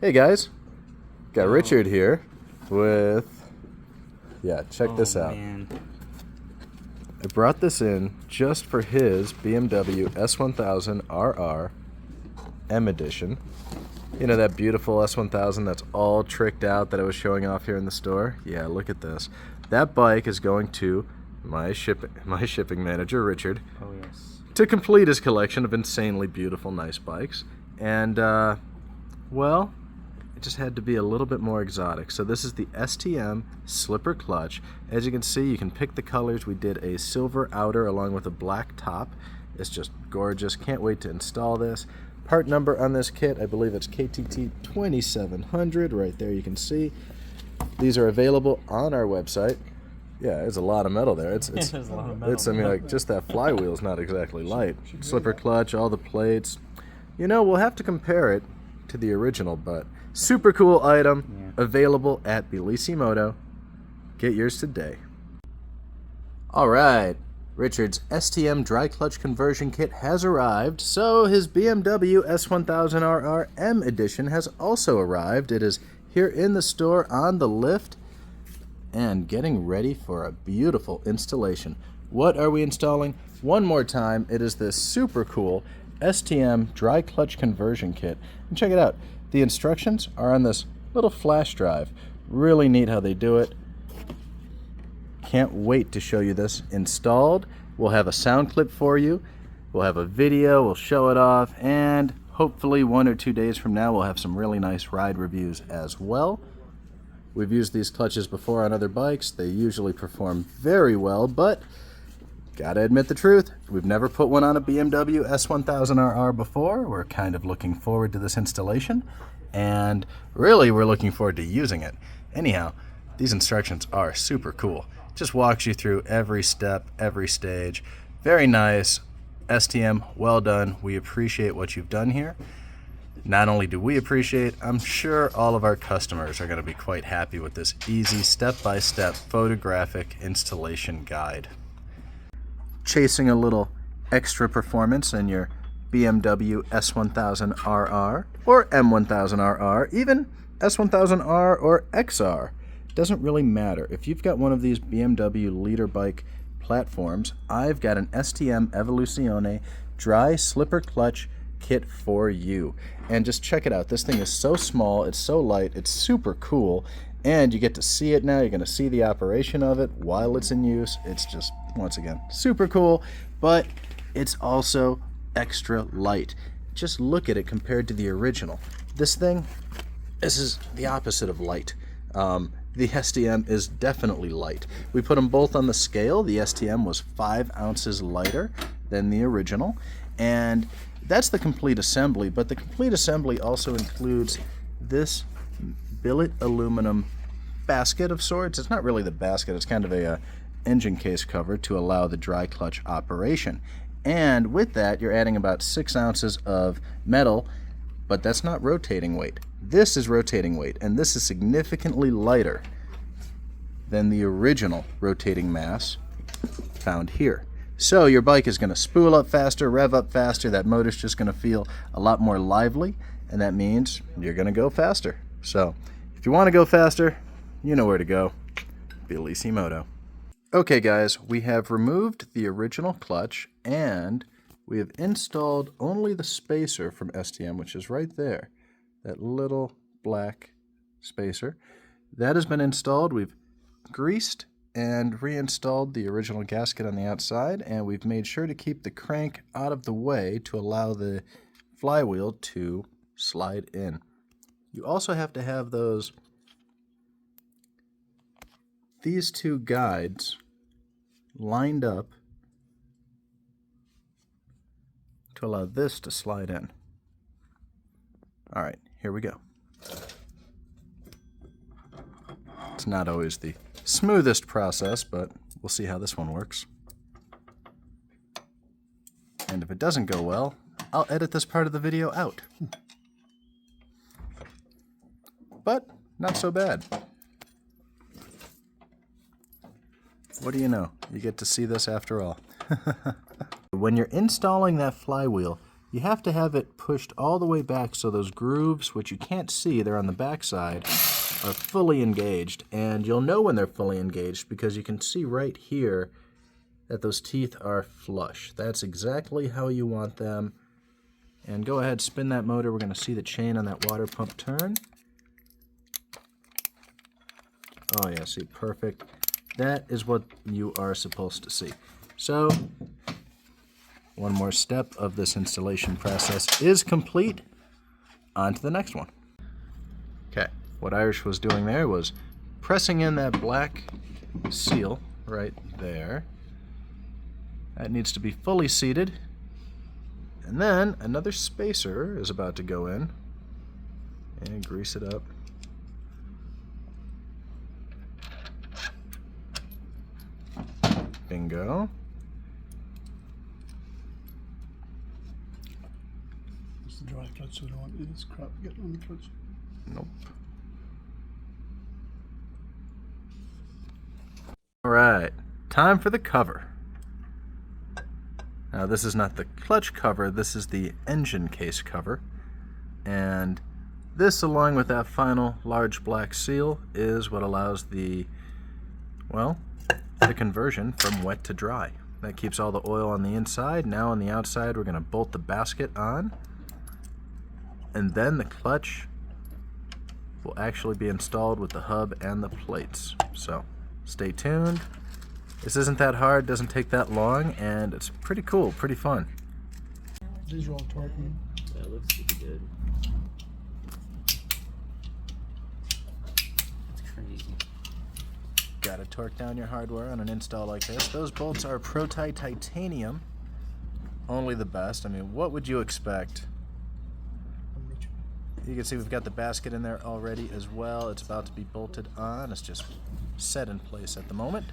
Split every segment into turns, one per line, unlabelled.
Hey guys, got Richard here with, check this out.
Man.
I brought this in just for his BMW S1000RR M edition. You know that beautiful S1000 that's all tricked out that I was showing off here in the store? Yeah, look at this. That bike is going to my shipping manager, Richard,
Oh yes.
to complete his collection of insanely beautiful, nice bikes. And, well, it just had to be a little bit more exotic. So this is the STM slipper clutch. As you can see, you can pick the colors. We did a silver outer along with a black top. It's just gorgeous. Can't wait to install this. Part number on this kit, I believe it's KTT 2700. Right there you can see. These are available on our website. Yeah, there's a lot of metal there.
There's a lot of metal.
I mean, like, just that flywheel is not exactly light. Slipper clutch, all the plates. You know, we'll have to compare it to the original, but super cool item, available at BellissiMoto. Get yours today. All right, Richard's STM dry clutch conversion kit has arrived, so his BMW S1000RR M edition has also arrived. It is here in the store on the lift and getting ready for a beautiful installation. What are we installing? One more time, it is this super cool STM dry clutch conversion kit. And check it out. The instructions are on this little flash drive. Really neat how they do it. Can't wait to show you this installed. We'll have a sound clip for you. We'll have a video. We'll show it off. And hopefully 1 or 2 days from now, we'll have some really nice ride reviews as well. We've used these clutches before on other bikes. They usually perform very well, but gotta admit the truth, we've never put one on a BMW S1000RR before. We're kind of looking forward to this installation, and really we're looking forward to using it. Anyhow, these instructions are super cool. Just walks you through every step, every stage. Very nice. STM, well done. We appreciate what you've done here. Not only do we appreciate, I'm sure all of our customers are going to be quite happy with this easy step-by-step photographic installation guide. Chasing a little extra performance in your BMW S1000RR or M1000RR, even S1000R or XR. Doesn't really matter. If you've got one of these BMW leader bike platforms, I've got an STM Evoluzione dry slipper clutch kit for you. And just check it out. This thing is so small, it's so light, it's super cool, and you get to see it now. You're going to see the operation of it while it's in use. It's just, once again, super cool, but it's also extra light. Just look at it compared to the original. This is the opposite of light. The STM is definitely light. We put them both on the scale. The STM was 5 ounces lighter than the original, and that's the complete assembly, but the complete assembly also includes this billet aluminum basket of sorts. It's not really the basket, it's kind of a engine case cover to allow the dry clutch operation. And with that, you're adding about 6 ounces of metal, but that's not rotating weight. This is rotating weight, and this is significantly lighter than the original rotating mass found here. So your bike is going to spool up faster, rev up faster. That motor's just going to feel a lot more lively, and that means you're going to go faster. So if you want to go faster, you know where to go. BellissiMoto. Okay guys, we have removed the original clutch, and we have installed only the spacer from STM, which is right there. That little black spacer. That has been installed. We've greased and reinstalled the original gasket on the outside, and we've made sure to keep the crank out of the way to allow the flywheel to slide in. You also have to have these two guides lined up to allow this to slide in. All right, here we go. It's not always the smoothest process, but we'll see how this one works. And if it doesn't go well, I'll edit this part of the video out. But not so bad. What do you know? You get to see this after all. When you're installing that flywheel, you have to have it pushed all the way back so those grooves, which you can't see, they're on the back side, are fully engaged. And you'll know when they're fully engaged because you can see right here that those teeth are flush. That's exactly how you want them. And go ahead, spin that motor. We're going to see the chain on that water pump turn. Oh yeah, see, perfect. That is what you are supposed to see. So, one more step of this installation process is complete. On to the next one. Okay, what Irish was doing there was pressing in that black seal right there. That needs to be fully seated. And then another spacer is about to go in. And grease it up. Bingo.
It's the dry clutch, so we don't want this crap getting on the clutch.
Nope. Alright, time for the cover. Now this is not the clutch cover, this is the engine case cover. And this, along with that final large black seal, is what allows the, well, the conversion from wet to dry. That keeps all the oil on the inside. Now on the outside we're going to bolt the basket on. And then the clutch will actually be installed with the hub and the plates. So stay tuned. This isn't that hard, doesn't take that long, and it's pretty cool, pretty fun.
These are all torquing.
That looks pretty good. That's crazy.
Gotta torque down your hardware on an install like this. Those bolts are Pro-Ti titanium. Only the best. I mean, what would you expect? You can see we've got the basket in there already as well. It's about to be bolted on. It's just set in place at the moment.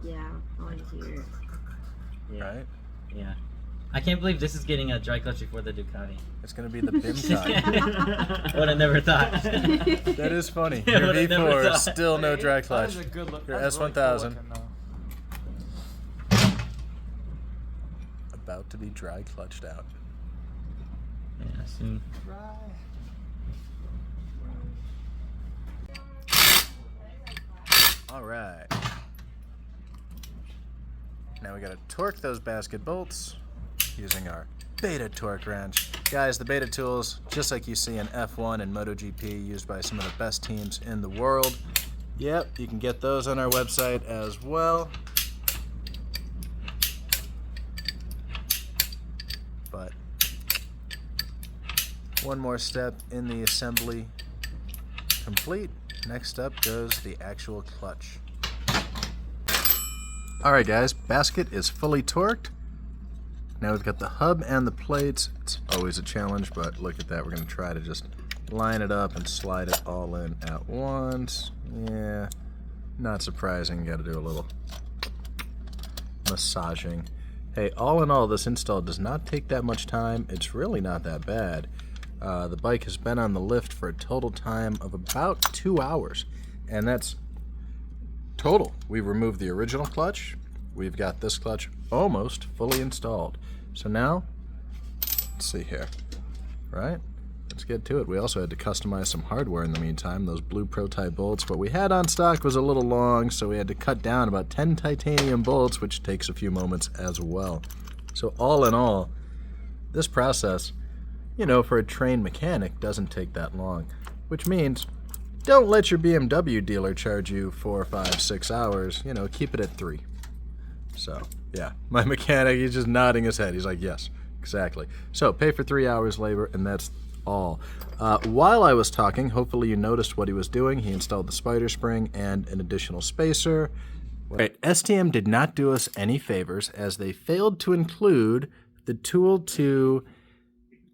Yeah, I want to hear it.
Yeah.
Right?
Yeah. I can't believe this is getting a dry clutch before the Ducati.
It's going to be the BIM
Would have never thought.
That is funny.
Yeah,
Your
would've never
V4,
thought.
still no dry clutch.
That is a good look.
Your
That's really
S1000.
cool looking,
About to be dry clutched out.
Yeah, soon.
Alright. Now we gotta torque those basket bolts using our beta torque wrench. Guys, the beta tools, just like you see in F1 and MotoGP, used by some of the best teams in the world. Yep, you can get those on our website as well. But one more step in the assembly complete. Next up goes the actual clutch. Alright guys, basket is fully torqued. Now we've got the hub and the plates. It's always a challenge, but look at that. We're going to try to just line it up and slide it all in at once. Yeah, not surprising. Got to do a little massaging. Hey, all in all, this install does not take that much time. It's really not that bad. The bike has been on the lift for a total time of about 2 hours, and that's total. We removed the original clutch. We've got this clutch almost fully installed. So now, let's see here, right? Let's get to it. We also had to customize some hardware in the meantime. Those blue Pro-Ti bolts, what we had on stock was a little long, so we had to cut down about 10 titanium bolts, which takes a few moments as well. So all in all, this process, you know, for a trained mechanic, doesn't take that long, which means don't let your BMW dealer charge you 4, 5, 6 hours. You know, keep it at 3. So, yeah, my mechanic, he's just nodding his head. He's like, yes, exactly. So, pay for 3 hours labor, and that's all. While I was talking, hopefully you noticed what he was doing. He installed the spider spring and an additional spacer. Right, STM did not do us any favors, as they failed to include the tool to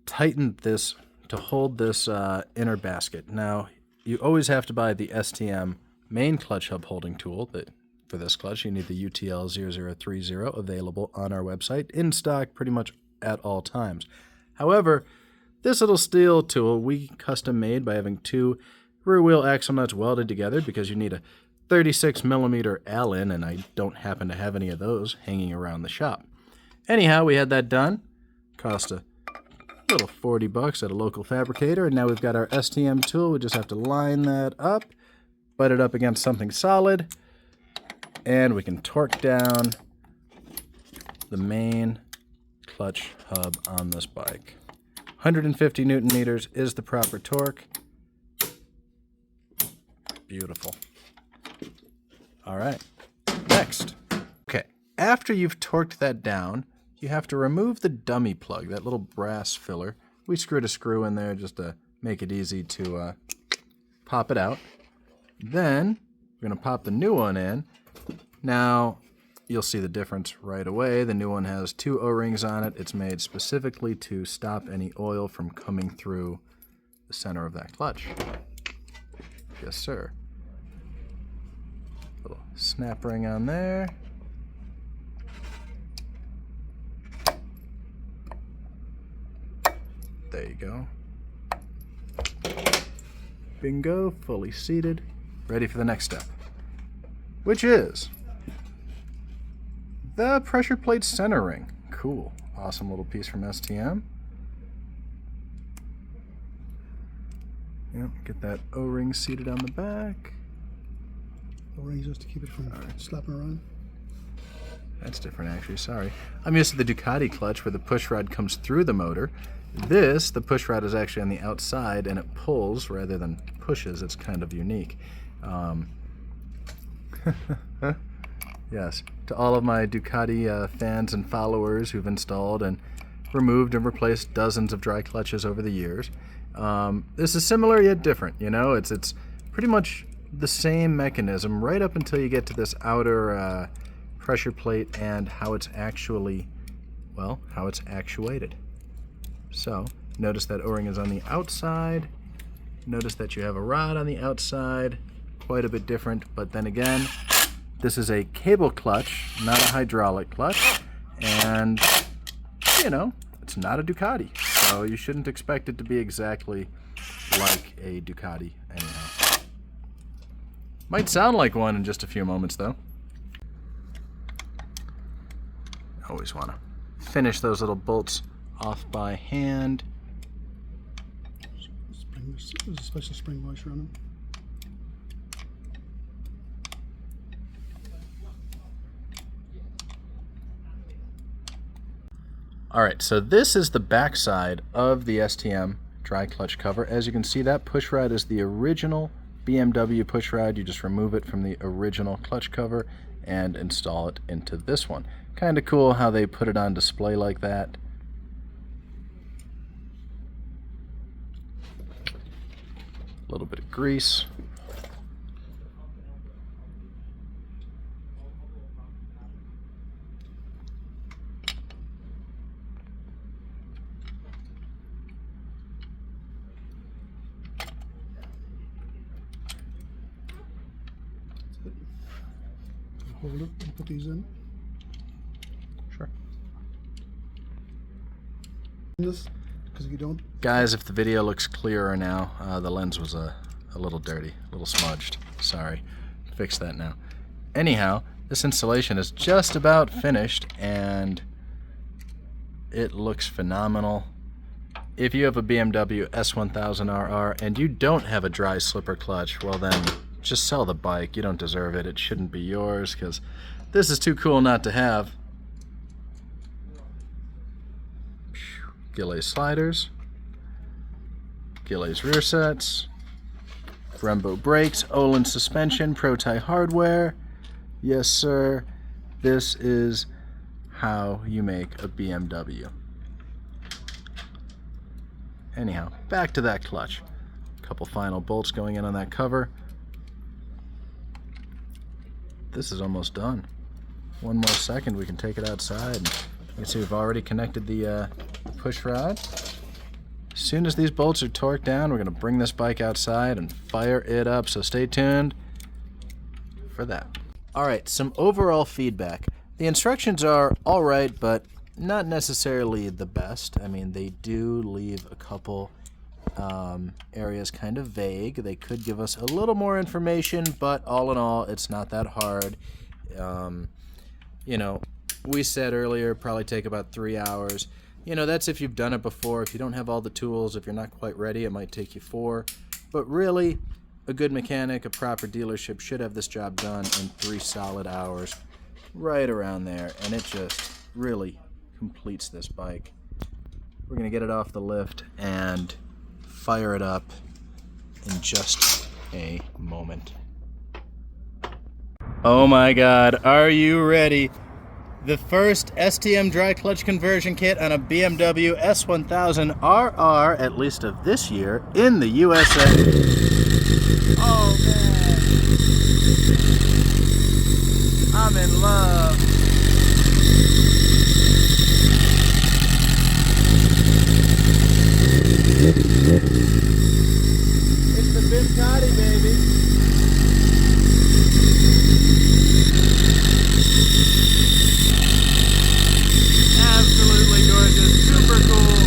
tighten this, to hold this inner basket. Now, you always have to buy the STM main clutch hub holding tool. For this clutch, you need the UTL0030 available on our website, in stock pretty much at all times. However, this little steel tool we custom made by having 2 rear wheel axle nuts welded together, because you need a 36mm Allen, and I don't happen to have any of those hanging around the shop. Anyhow, we had that done. Cost a little $40 at a local fabricator, and now we've got our STM tool. We just have to line that up, butt it up against something solid, and we can torque down the main clutch hub on this bike. 150 Newton meters is the proper torque. Beautiful. All right, next. Okay, after you've torqued that down, you have to remove the dummy plug, that little brass filler. We screwed a screw in there just to make it easy to pop it out. Then we're going to pop the new one in. Now, you'll see the difference right away. The new one has 2 O-rings on it. It's made specifically to stop any oil from coming through the center of that clutch. Yes, sir. Little snap ring on there. There you go. Bingo, fully seated, ready for the next step, which is the pressure plate centering. Cool. Awesome little piece from STM. Yep, get that O-ring seated on the back.
The rings just to keep it from slapping around.
That's different, actually. Sorry. I'm used to the Ducati clutch where the push rod comes through the motor. This, the push rod is actually on the outside and it pulls rather than pushes. It's kind of unique. Yes, to all of my Ducati fans and followers who've installed and removed and replaced dozens of dry clutches over the years, this is similar yet different. You know, it's pretty much the same mechanism right up until you get to this outer pressure plate and how it's actually, well, how it's actuated. So, notice that O-ring is on the outside. Notice that you have a rod on the outside. Quite a bit different, but then again, this is a cable clutch, not a hydraulic clutch. And, you know, it's not a Ducati. So you shouldn't expect it to be exactly like a Ducati anyhow. Might sound like one in just a few moments, though. Always want to finish those little bolts off by hand.
There's a special spring washer on them.
Alright, so this is the back side of the STM dry clutch cover. As you can see, that push rod is the original BMW push rod. You just remove it from the original clutch cover and install it into this one. Kind of cool how they put it on display like that. A little bit of grease.
Hold it and put these in.
Sure.
This, because if you don't,
Guys, if the video looks clearer now, the lens was a little dirty, a little smudged. Sorry. Fix that now. Anyhow, this installation is just about finished, and it looks phenomenal. If you have a BMW S1000RR and you don't have a dry slipper clutch, well then, just sell the bike. You don't deserve it. It shouldn't be yours, because this is too cool not to have. Gilles sliders. Gilles rear sets. Brembo brakes. Olin suspension. Pro-Tie hardware. Yes, sir. This is how you make a BMW. Anyhow, back to that clutch. A couple final bolts going in on that cover. This is almost done. One more second, we can take it outside. You can see we've already connected the push rod. As soon as these bolts are torqued down, we're going to bring this bike outside and fire it up. So stay tuned for that. Alright, some overall feedback. The instructions are alright, but not necessarily the best. I mean, they do leave a couple areas kind of vague. They could give us a little more information, but all in all, it's not that hard. You know, We said earlier, probably take about 3 hours. You know, that's if you've done it before. If you don't have all the tools, if you're not quite ready, it might take you 4. But really, a good mechanic, a proper dealership should have this job done in 3 solid hours. Right around there. And it just really completes this bike. We're going to get it off the lift and fire it up in just a moment. Oh my God, are you ready? The first STM dry clutch conversion kit on a BMW S1000RR, at least of this year, in the USA. Oh man, I'm in love. It's the Ducati, baby. Absolutely gorgeous, super cool,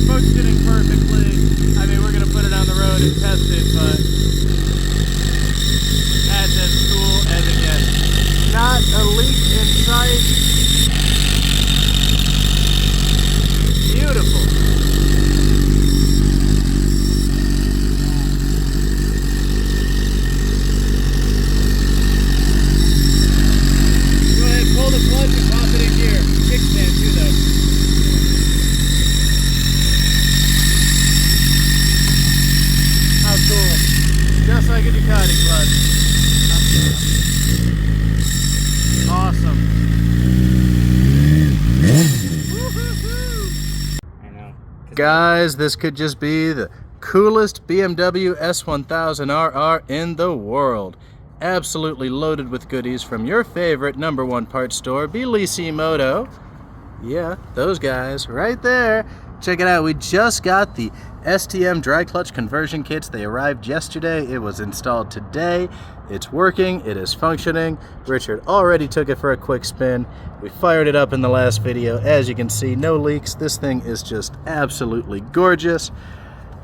functioning perfectly. I mean, we're going to put it on the road and test it, but that's as cool as it gets. Not a leak in sight. Beautiful. Go ahead, pull the clutch and pop it in gear. Kickstand too, though. How cool. Just like a Ducati clutch. Awesome.
I know.
Guys, this could just be the coolest BMW S1000RR in the world. Absolutely loaded with goodies from your favorite #1 parts store, BellissiMoto. Yeah, those guys right there. Check it out. We just got the STM dry clutch conversion kits. They arrived yesterday. It was installed today. It's working. It is functioning. Richard already took it for a quick spin. We fired it up in the last video. As you can see, no leaks. This thing is just absolutely gorgeous.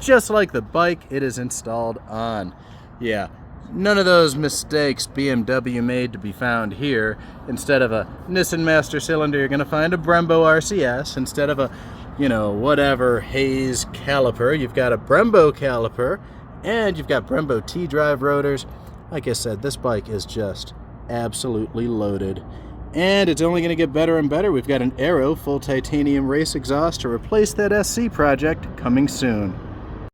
Just like the bike it is installed on. Yeah. None of those mistakes BMW made to be found here. Instead of a Nissan Master Cylinder, you're going to find a Brembo RCS. Instead of a, you know, whatever Hayes caliper, you've got a Brembo caliper. And you've got Brembo T-drive rotors. Like I said, this bike is just absolutely loaded. And it's only going to get better and better. We've got an Aero full titanium race exhaust to replace that SC project coming soon.